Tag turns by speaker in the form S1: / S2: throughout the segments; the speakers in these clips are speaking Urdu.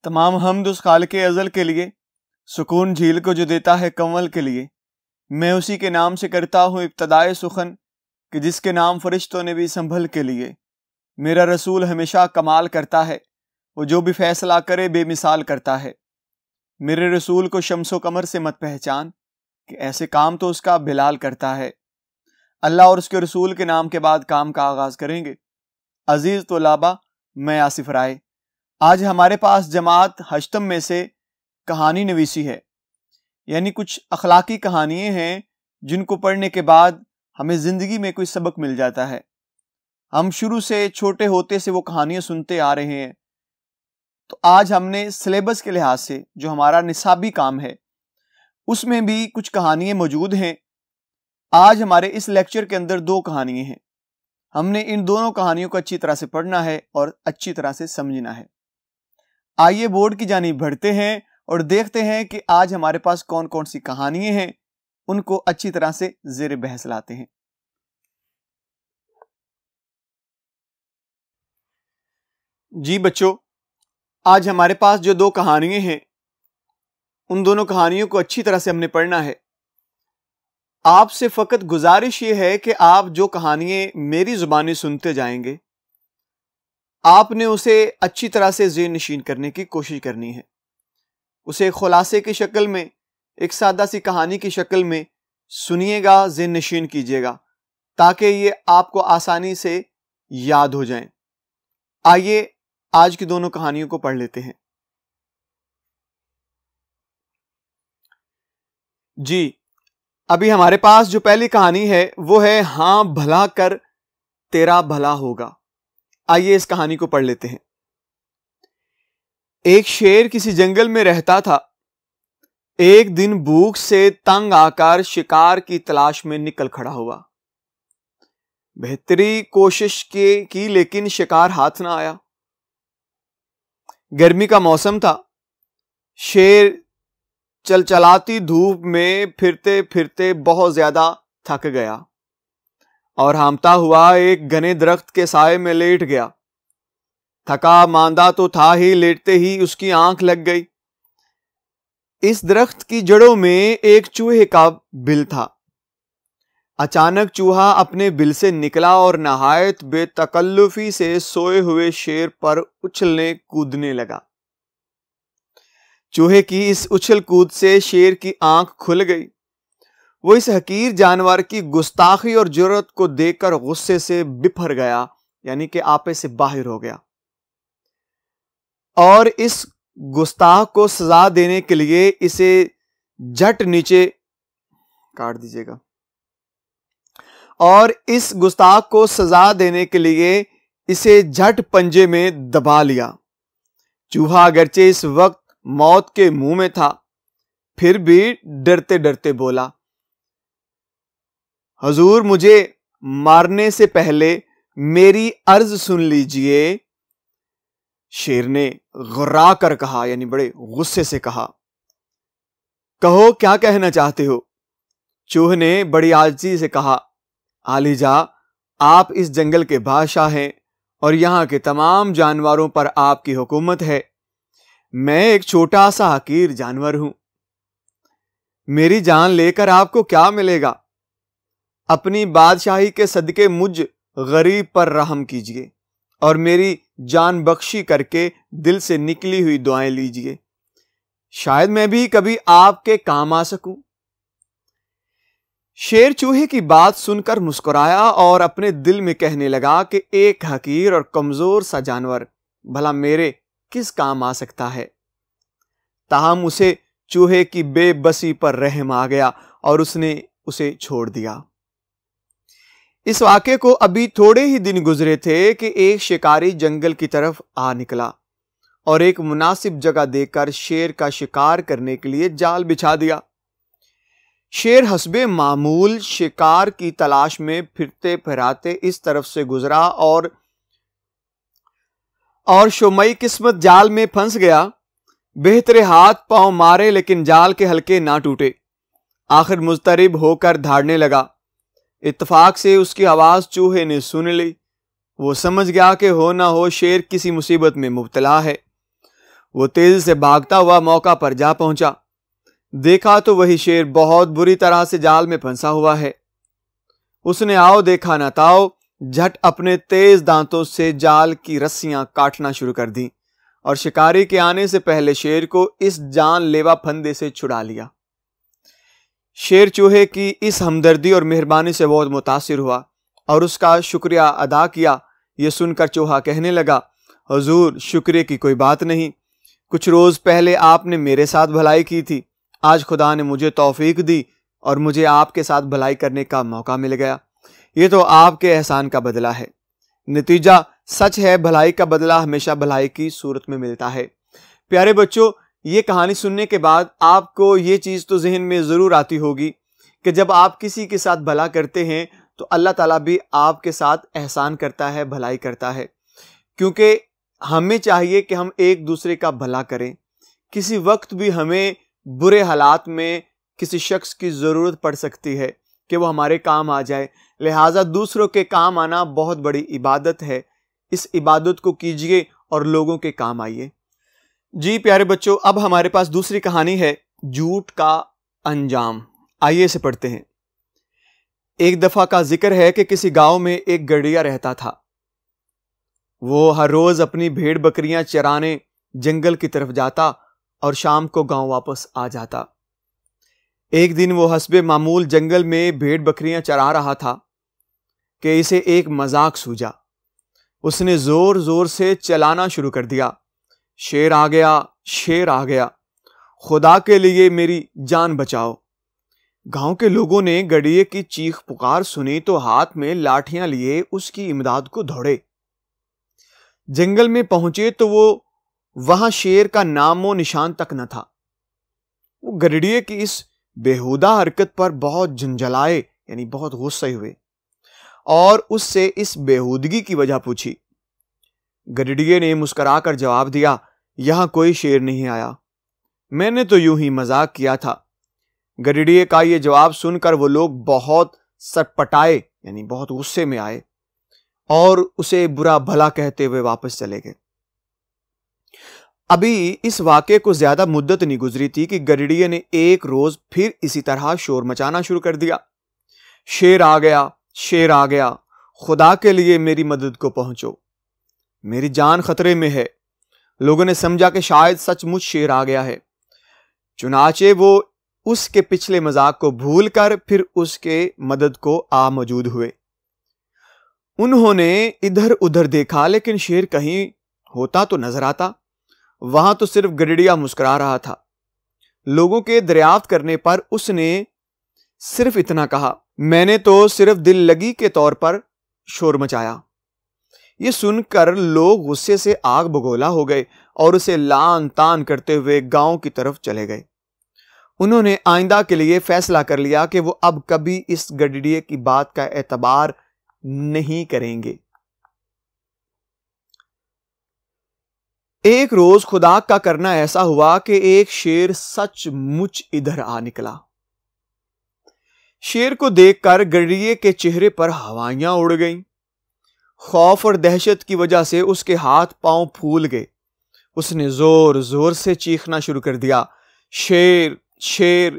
S1: تمام حمد اس خالق ازل کے لیے، سکون جھیل کو جو دیتا ہے کنول کے لیے۔ میں اسی کے نام سے کرتا ہوں ابتدائے سخن، کہ جس کے نام فرشتوں نے بھی سنبھل کے لیے۔ میرا رسول ہمیشہ کمال کرتا ہے، وہ جو بھی فیصلہ کرے بے مثال کرتا ہے۔ میرے رسول کو شمس و قمر سے مت پہچان، کہ ایسے کام تو اس کا بلال کرتا ہے۔ اللہ اور اس کے رسول کے نام کے بعد کام کا آغاز کریں گے۔ عزیز طلباء، میں آصف رائے۔ آج ہمارے پاس جماعت ہشتم میں سے کہانی نویسی ہے، یعنی کچھ اخلاقی کہانیاں ہیں جن کو پڑھنے کے بعد ہمیں زندگی میں کوئی سبق مل جاتا ہے۔ ہم شروع سے چھوٹے ہوتے سے وہ کہانیاں سنتے آ رہے ہیں، تو آج ہم نے سلیبس کے لحاظ سے جو ہمارا نصابی کام ہے اس میں بھی کچھ کہانیاں موجود ہیں۔ آج ہمارے اس لیکچر کے اندر 2 کہانیاں ہیں۔ ہم نے ان دونوں کہانیوں کو اچھی طرح سے پڑھنا ہے اور اچھی طرح سے سمجھنا ہے۔ آئیے بورڈ کی جانب بڑھتے ہیں اور دیکھتے ہیں کہ آج ہمارے پاس کون کون سی کہانیاں ہیں، ان کو اچھی طرح سے زیر بحث لاتے ہیں۔ جی بچوں، آج ہمارے پاس جو 2 کہانیاں ہیں ان دونوں کہانیوں کو اچھی طرح سے ہم نے پڑھنا ہے۔ آپ سے فقط گزارش یہ ہے کہ آپ جو کہانیاں میری زبانی سنتے جائیں گے آپ نے اسے اچھی طرح سے ذہن نشین کرنے کی کوشش کرنی ہے۔ اسے خلاصے کی شکل میں، ایک سادہ سی کہانی کی شکل میں سنیے گا، ذہن نشین کیجیے گا تاکہ یہ آپ کو آسانی سے یاد ہو جائیں۔ آئیے آج کی دونوں کہانیوں کو پڑھ لیتے ہیں۔ جی، ابھی ہمارے پاس جو پہلی کہانی ہے وہ ہے ہاں بھلا کر تیرا بھلا ہوگا۔ آئیے اس کہانی کو پڑھ لیتے ہیں۔ ایک شیر کسی جنگل میں رہتا تھا۔ ایک دن بھوک سے تنگ آ کر شکار کی تلاش میں نکل کھڑا ہوا۔ بہتری کوشش کی لیکن شکار ہاتھ نہ آیا۔ گرمی کا موسم تھا۔ شیر چلچلاتی دھوپ میں پھرتے پھرتے بہت زیادہ تھک گیا اور ہامتا ہوا ایک گھنے درخت کے سائے میں لیٹ گیا۔ تھکا ماندہ تو تھا ہی، لیٹتے ہی اس کی آنکھ لگ گئی۔ اس درخت کی جڑوں میں ایک چوہے کا بل تھا۔ اچانک چوہا اپنے بل سے نکلا اور نہایت بے تکلفی سے سوئے ہوئے شیر پر اچھلنے کودنے لگا۔ چوہے کی اس اچھل کود سے شیر کی آنکھ کھل گئی۔ وہ اس حقیر جانور کی گستاخی اور جرأت کو دیکھ کر غصے سے بپھر گیا، یعنی کہ آپے سے باہر ہو گیا، اور اس گستاخ کو سزا دینے کے لیے اسے جھٹ نیچے کاٹ دیجیے گا، اور اس گستاخ کو سزا دینے کے لیے اسے جھٹ پنجے میں دبا لیا۔ چوہا اگرچہ اس وقت موت کے منہ میں تھا، پھر بھی ڈرتے ڈرتے بولا، حضور مجھے مارنے سے پہلے میری عرض سن لیجئے۔ شیر نے غرا کر کہا، یعنی بڑے غصے سے کہا، کہو کیا کہنا چاہتے ہو؟ چوہے نے بڑی عاجزی سے کہا، عالی جا، آپ اس جنگل کے بادشاہ ہیں اور یہاں کے تمام جانوروں پر آپ کی حکومت ہے۔ میں ایک چھوٹا سا حقیر جانور ہوں۔ میری جان لے کر آپ کو کیا ملے گا؟ اپنی بادشاہی کے صدقے مجھ غریب پر رحم کیجیے اور میری جان بخشی کر کے دل سے نکلی ہوئی دعائیں لیجیے، شاید میں بھی کبھی آپ کے کام آ سکوں۔ شیر چوہے کی بات سن کر مسکرایا اور اپنے دل میں کہنے لگا کہ ایک حقیر اور کمزور سا جانور بھلا میرے کس کام آ سکتا ہے؟ تاہم اسے چوہے کی بے بسی پر رحم آ گیا اور اس نے اسے چھوڑ دیا۔ اس واقعے کو ابھی تھوڑے ہی دن گزرے تھے کہ ایک شکاری جنگل کی طرف آ نکلا اور ایک مناسب جگہ دیکھ کر شیر کا شکار کرنے کے لیے جال بچھا دیا۔ شیر حسب معمول شکار کی تلاش میں پھرتے پھراتے اس طرف سے گزرا اور شومئی قسمت جال میں پھنس گیا۔ بہترے ہاتھ پاؤں مارے لیکن جال کے حلقے نہ ٹوٹے۔ آخر مضطرب ہو کر دھاڑنے لگا۔ اتفاق سے اس کی آواز چوہے نے سن لی۔ وہ سمجھ گیا کہ ہو نہ ہو شیر کسی مصیبت میں مبتلا ہے۔ وہ تیزی سے بھاگتا ہوا موقع پر جا پہنچا۔ دیکھا تو وہی شیر بہت بری طرح سے جال میں پھنسا ہوا ہے۔ اس نے آؤ دیکھا نہ تاؤ جھٹ اپنے تیز دانتوں سے جال کی رسیاں کاٹنا شروع کر دیں اور شکاری کے آنے سے پہلے شیر کو اس جان لیوا پھندے سے چھڑا لیا۔ شیر چوہے کی اس ہمدردی اور مہربانی سے بہت متاثر ہوا اور اس کا شکریہ ادا کیا۔ یہ سن کر چوہا کہنے لگا، حضور شکریہ کی کوئی بات نہیں، کچھ روز پہلے آپ نے میرے ساتھ بھلائی کی تھی، آج خدا نے مجھے توفیق دی اور مجھے آپ کے ساتھ بھلائی کرنے کا موقع مل گیا، یہ تو آپ کے احسان کا بدلہ ہے۔ نتیجہ سچ ہے، بھلائی کا بدلہ ہمیشہ بھلائی کی صورت میں ملتا ہے۔ پیارے بچوں، یہ کہانی سننے کے بعد آپ کو یہ چیز تو ذہن میں ضرور آتی ہوگی کہ جب آپ کسی کے ساتھ بھلا کرتے ہیں تو اللہ تعالیٰ بھی آپ کے ساتھ احسان کرتا ہے، بھلائی کرتا ہے، کیونکہ ہمیں چاہیے کہ ہم ایک دوسرے کا بھلا کریں۔ کسی وقت بھی ہمیں برے حالات میں کسی شخص کی ضرورت پڑ سکتی ہے کہ وہ ہمارے کام آ جائے، لہٰذا دوسروں کے کام آنا بہت بڑی عبادت ہے۔ اس عبادت کو کیجئے اور لوگوں کے کام آئیے۔ جی پیارے بچوں، اب ہمارے پاس دوسری کہانی ہے، جھوٹ کا انجام۔ آئیے اسے پڑھتے ہیں۔ ایک دفعہ کا ذکر ہے کہ کسی گاؤں میں ایک گڈریا رہتا تھا۔ وہ ہر روز اپنی بھیڑ بکریاں چرانے جنگل کی طرف جاتا اور شام کو گاؤں واپس آ جاتا۔ ایک دن وہ حسب معمول جنگل میں بھیڑ بکریاں چرا رہا تھا کہ اسے ایک مذاق سوجا۔ اس نے زور زور سے چلانا شروع کر دیا، شیر آ گیا، شیر آ گیا، خدا کے لیے میری جان بچاؤ۔ گاؤں کے لوگوں نے گڈریے کی چیخ پکار سنی تو ہاتھ میں لاٹھیاں لیے اس کی امداد کو دوڑے۔ جنگل میں پہنچے تو وہ وہاں شیر کا نام و نشان تک نہ تھا۔ وہ گڈریے کی اس بےہودہ حرکت پر بہت جھنجھلائے، یعنی بہت غصے ہوئے اور اس سے اس بےہودگی کی وجہ پوچھی۔ گڈریے نے مسکرا کر جواب دیا، یہاں کوئی شیر نہیں آیا، میں نے تو یوں ہی مذاق کیا تھا۔ گڈریے کا یہ جواب سن کر وہ لوگ بہت سٹپٹائے، یعنی بہت غصے میں آئے اور اسے برا بھلا کہتے ہوئے واپس چلے گئے۔ ابھی اس واقعے کو زیادہ مدت نہیں گزری تھی کہ گڈریے نے ایک روز پھر اسی طرح شور مچانا شروع کر دیا، شیر آ گیا، شیر آ گیا، خدا کے لیے میری مدد کو پہنچو، میری جان خطرے میں ہے۔ لوگوں نے سمجھا کہ شاید سچ مچ شیر آ گیا ہے، چنانچہ وہ اس کے پچھلے مذاق کو بھول کر پھر اس کے مدد کو آ موجود ہوئے۔ انہوں نے ادھر ادھر دیکھا لیکن شیر کہیں ہوتا تو نظر آتا، وہاں تو صرف گڈریا مسکرا رہا تھا۔ لوگوں کے دریافت کرنے پر اس نے صرف اتنا کہا، میں نے تو صرف دل لگی کے طور پر شور مچایا۔ یہ سن کر لوگ غصے سے آگ بگولا ہو گئے اور اسے لان تان کرتے ہوئے گاؤں کی طرف چلے گئے۔ انہوں نے آئندہ کے لیے فیصلہ کر لیا کہ وہ اب کبھی اس گڈریے کی بات کا اعتبار نہیں کریں گے۔ ایک روز خدا کا کرنا ایسا ہوا کہ ایک شیر سچ مچ ادھر آ نکلا۔ شیر کو دیکھ کر گڈریے کے چہرے پر ہوائیاں اڑ گئیں۔ خوف اور دہشت کی وجہ سے اس کے ہاتھ پاؤں پھول گئے۔ اس نے زور زور سے چیخنا شروع کر دیا، شیر شیر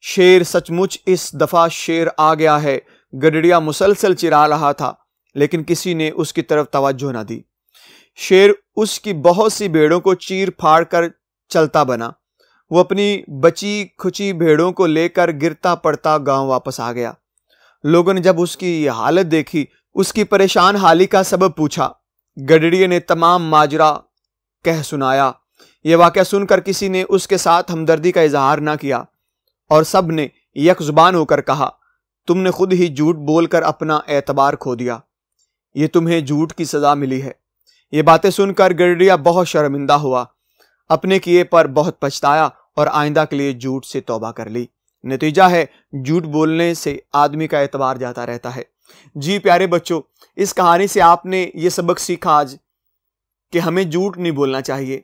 S1: شیر، سچ مچ اس دفعہ شیر آ گیا ہے۔ گڈریا مسلسل چرا رہا تھا لیکن کسی نے اس کی طرف توجہ نہ دی۔ شیر اس کی بہت سی بھیڑوں کو چیر پھاڑ کر چلتا بنا۔ وہ اپنی بچی کھچی بھیڑوں کو لے کر گرتا پڑتا گاؤں واپس آ گیا۔ لوگوں نے جب اس کی یہ حالت دیکھی، اس کی پریشان حالی کا سبب پوچھا۔ گڈریے نے تمام ماجرا کہہ سنایا۔ یہ واقعہ سن کر کسی نے اس کے ساتھ ہمدردی کا اظہار نہ کیا اور سب نے یک زبان ہو کر کہا، تم نے خود ہی جھوٹ بول کر اپنا اعتبار کھو دیا، یہ تمہیں جھوٹ کی سزا ملی ہے۔ یہ باتیں سن کر گڈریا بہت شرمندہ ہوا، اپنے کیے پر بہت پچھتایا اور آئندہ کے لیے جھوٹ سے توبہ کر لی۔ نتیجہ ہے جھوٹ بولنے سے آدمی کا اعتبار جاتا رہتا ہے۔ جی پیارے بچوں، اس کہانی سے آپ نے یہ سبق سیکھا آج کہ ہمیں جھوٹ نہیں بولنا چاہیے۔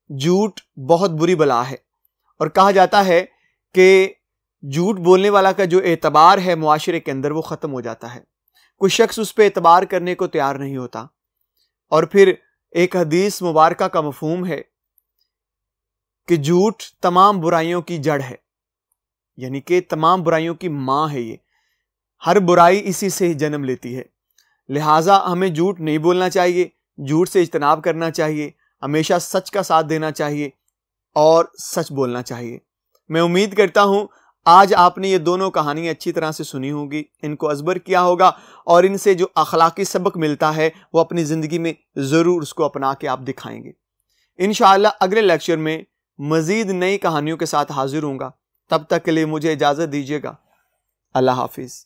S1: جھوٹ بہت بری بلا ہے اور کہا جاتا ہے کہ جھوٹ بولنے والا کا جو اعتبار ہے معاشرے کے اندر وہ ختم ہو جاتا ہے۔ کوئی شخص اس پہ اعتبار کرنے کو تیار نہیں ہوتا۔ اور پھر ایک حدیث مبارکہ کا مفہوم ہے کہ جھوٹ تمام برائیوں کی جڑ ہے، یعنی کہ تمام برائیوں کی ماں ہے یہ، ہر برائی اسی سے ہی جنم لیتی ہے۔ لہٰذا ہمیں جھوٹ نہیں بولنا چاہیے، جھوٹ سے اجتناب کرنا چاہیے، ہمیشہ سچ کا ساتھ دینا چاہیے اور سچ بولنا چاہیے۔ میں امید کرتا ہوں آج آپ نے یہ دونوں کہانیاں اچھی طرح سے سنی ہوں گی، ان کو ازبر کیا ہوگا، اور ان سے جو اخلاقی سبق ملتا ہے وہ اپنی زندگی میں ضرور اس کو اپنا کے آپ دکھائیں گے۔ انشاءاللہ اگلے لیکچر میں مزید نئی کہانیوں کے ساتھ حاضر ہوں گا، تب تک کے لیے مجھے اجازت دیجیے گا۔ اللہ حافظ۔